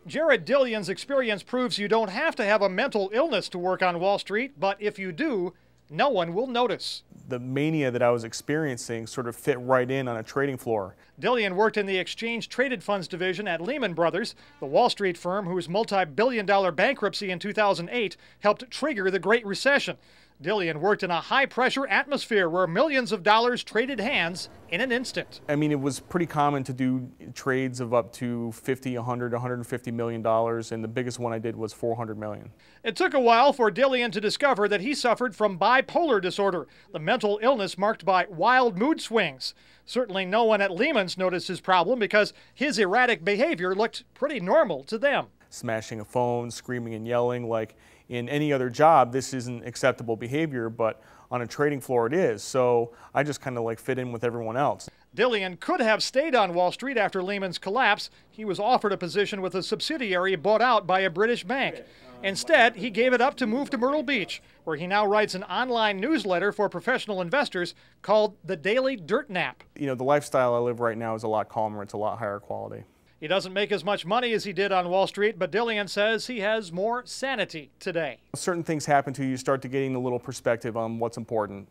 Jared Dillion's experience proves you don't have to have a mental illness to work on Wall Street, but if you do, no one will notice. The mania that I was experiencing sort of fit right in on a trading floor. Dillion worked in the exchange traded funds division at Lehman Brothers, the Wall Street firm whose multi-billion-dollar bankruptcy in 2008 helped trigger the Great Recession. Dillion worked in a high-pressure atmosphere where millions of dollars traded hands in an instant. I mean, it was pretty common to do trades of up to 50, 100, 150 million dollars, and the biggest one I did was 400 million. It took a while for Dillion to discover that he suffered from bipolar disorder, the mental illness marked by wild mood swings. Certainly no one at Lehman's noticed his problem because his erratic behavior looked pretty normal to them. Smashing a phone, screaming and yelling. Like in any other job, this isn't acceptable behavior, but on a trading floor it is. So I just kind of like fit in with everyone else. Dillion could have stayed on Wall Street after Lehman's collapse. He was offered a position with a subsidiary bought out by a British bank. Instead, he gave it up to move to Myrtle Beach, where he now writes an online newsletter for professional investors called The Daily Dirt Nap. You know, the lifestyle I live right now is a lot calmer. It's a lot higher quality. He doesn't make as much money as he did on Wall Street, but Dillion says he has more sanity today. Certain things happen to you, you start to getting a little perspective on what's important.